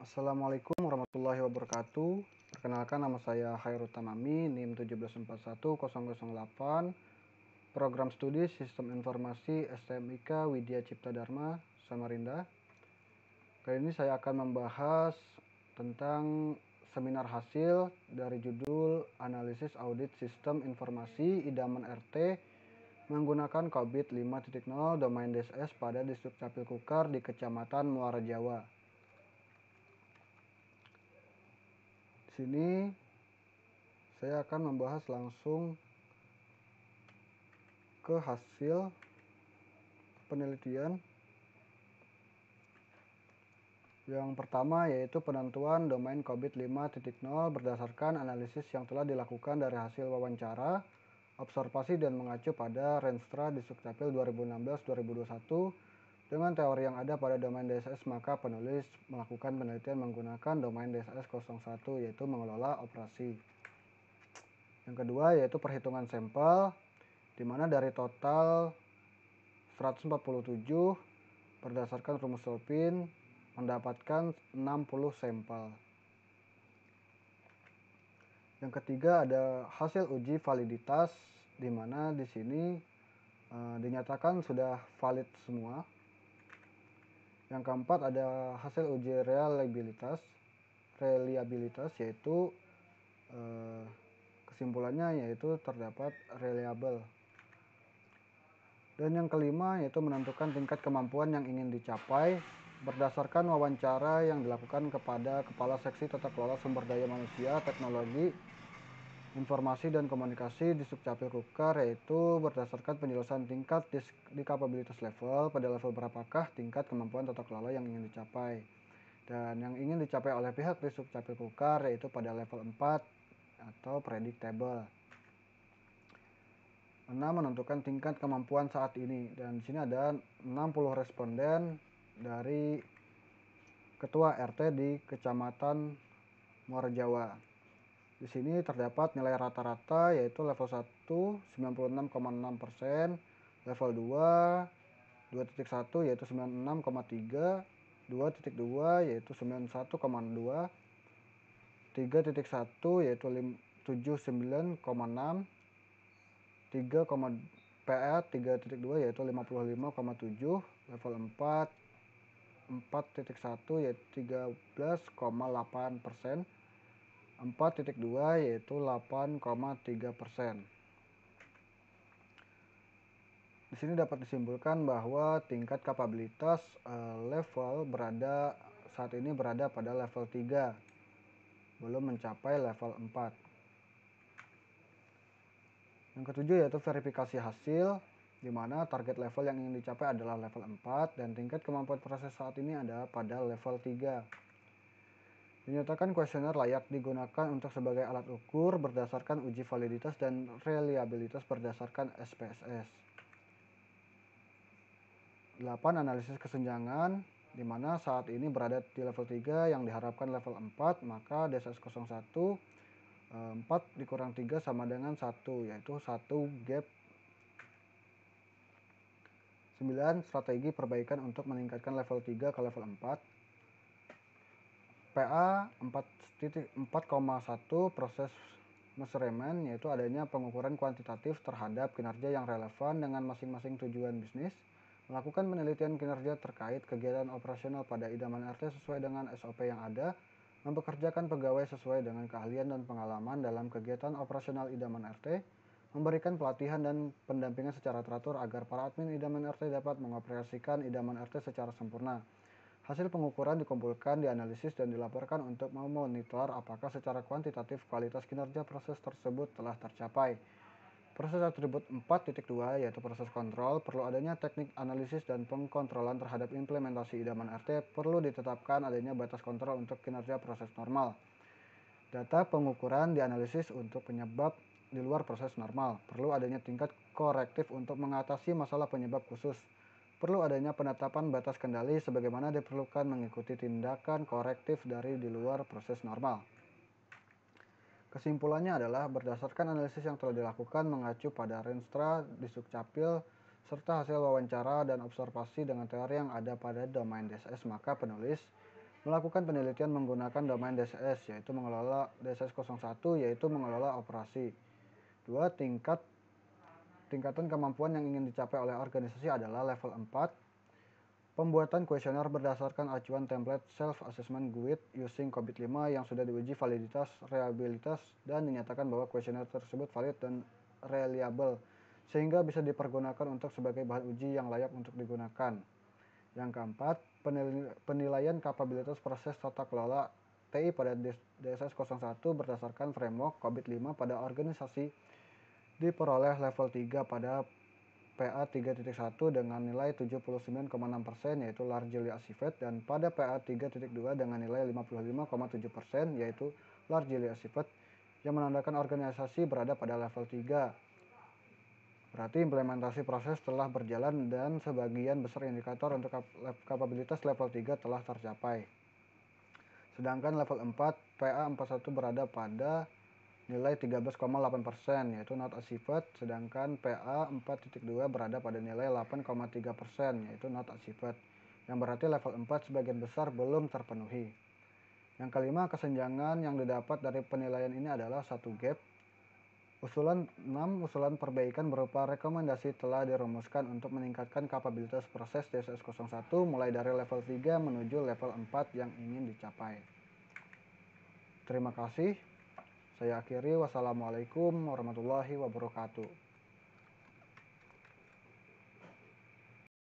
Assalamualaikum warahmatullahi wabarakatuh. Perkenalkan, nama saya Khairul Tamami, NIM 1741008, Program Studi Sistem Informasi STMIK Widya Cipta Dharma, Samarinda. Kali ini saya akan membahas tentang seminar hasil dari judul Analisis Audit Sistem Informasi Idaman RT menggunakan COVID 5.0 domain DSS pada Disdukcapil Kukar di Kecamatan Muara Jawa. Di sini saya akan membahas langsung ke hasil penelitian. Yang pertama yaitu penentuan domain COVID 5.0 berdasarkan analisis yang telah dilakukan dari hasil wawancara, observasi dan mengacu pada Renstra Disdukcapil 2016-2021 dengan teori yang ada pada domain DSS, maka penulis melakukan penelitian menggunakan domain DSS 01 yaitu mengelola operasi. Yang kedua yaitu perhitungan sampel, di mana dari total 147 berdasarkan rumus Solpin mendapatkan 60 sampel. Yang ketiga ada hasil uji validitas, di mana di sini dinyatakan sudah valid semua. Yang keempat ada hasil uji reliabilitas yaitu kesimpulannya yaitu terdapat reliable. Dan yang kelima yaitu menentukan tingkat kemampuan yang ingin dicapai berdasarkan wawancara yang dilakukan kepada Kepala Seksi Tata Kelola Sumber Daya Manusia, Teknologi, Informasi dan Komunikasi di Disdukcapil Kukar, yaitu berdasarkan penjelasan tingkat di capabilitas level, pada level berapakah tingkat kemampuan tata kelola yang ingin dicapai. Dan yang ingin dicapai oleh pihak Disdukcapil Kukar yaitu pada level 4 atau predictable. 6. Menentukan tingkat kemampuan saat ini, dan di sini ada 60 responden dari Ketua RT di Kecamatan Muara Jawa. Di sini terdapat nilai rata-rata yaitu level 1 96,6%, level 2 2.1 yaitu 96,3, 2.2 yaitu 91,2, 3.1 yaitu 79,6, 3,2 yaitu 55,7, level 4 4.1 yaitu 13,8%, 4.2 yaitu 8,3%. Di sini dapat disimpulkan bahwa tingkat kapabilitas level saat ini berada pada level 3, belum mencapai level 4. Yang ketujuh yaitu verifikasi hasil, di mana target level yang ingin dicapai adalah level 4 dan tingkat kemampuan proses saat ini ada pada level 3. Dinyatakan kuesioner layak digunakan untuk sebagai alat ukur berdasarkan uji validitas dan reliabilitas berdasarkan SPSS. 8. Analisis kesenjangan, di mana saat ini berada di level 3 yang diharapkan level 4, maka DSS 01 4 dikurang 3 sama dengan 1, yaitu 1 gap. 9. Strategi perbaikan untuk meningkatkan level 3 ke level 4. PA 4.1 proses measurement, yaitu adanya pengukuran kuantitatif terhadap kinerja yang relevan dengan masing-masing tujuan bisnis, melakukan penelitian kinerja terkait kegiatan operasional pada idaman RT sesuai dengan SOP yang ada, mempekerjakan pegawai sesuai dengan keahlian dan pengalaman dalam kegiatan operasional idaman RT, memberikan pelatihan dan pendampingan secara teratur agar para admin idaman RT dapat mengoperasikan idaman RT secara sempurna. Hasil pengukuran dikumpulkan, dianalisis, dan dilaporkan untuk memonitor apakah secara kuantitatif kualitas kinerja proses tersebut telah tercapai. Proses atribut 4.2 yaitu proses kontrol, perlu adanya teknik analisis dan pengkontrolan terhadap implementasi idaman RT, perlu ditetapkan adanya batas kontrol untuk kinerja proses normal. Data pengukuran dianalisis untuk penyebab di luar proses normal, perlu adanya tingkat korektif untuk mengatasi masalah penyebab khusus. Perlu adanya penetapan batas kendali sebagaimana diperlukan mengikuti tindakan korektif dari di luar proses normal. Kesimpulannya adalah berdasarkan analisis yang telah dilakukan mengacu pada Renstra Disdukcapil serta hasil wawancara dan observasi dengan teori yang ada pada domain DSS, maka penulis Melakukan penelitian menggunakan domain DSS, yaitu mengelola DSS01, yaitu mengelola operasi. 2. Tingkatan kemampuan yang ingin dicapai oleh organisasi adalah level 4. Pembuatan kuesioner berdasarkan acuan template self-assessment guide using COVID-5 yang sudah diuji validitas, reliabilitas, dan dinyatakan bahwa kuesioner tersebut valid dan reliable, sehingga bisa dipergunakan untuk sebagai bahan uji yang layak untuk digunakan. Yang keempat, penilaian kapabilitas proses tata kelola TI pada DSS01 berdasarkan framework COVID-5 pada organisasi diperoleh level 3 pada PA 3.1 dengan nilai 79,6% yaitu largely accepted, dan pada PA 3.2 dengan nilai 55,7% yaitu largely accepted, yang menandakan organisasi berada pada level 3. Berarti implementasi proses telah berjalan dan sebagian besar indikator untuk kapabilitas level 3 telah tercapai. Sedangkan level 4 PA 41 berada pada nilai 13,8% yaitu not achieved, sedangkan PA 4.2 berada pada nilai 8,3% yaitu not achieved, yang berarti level 4 sebagian besar belum terpenuhi. Yang kelima, kesenjangan yang didapat dari penilaian ini adalah satu gap. Usulan perbaikan berupa rekomendasi telah dirumuskan untuk meningkatkan kapabilitas proses DSS01 mulai dari level 3 menuju level 4 yang ingin dicapai. Terima kasih. Saya akhiri, wassalamualaikum warahmatullahi wabarakatuh.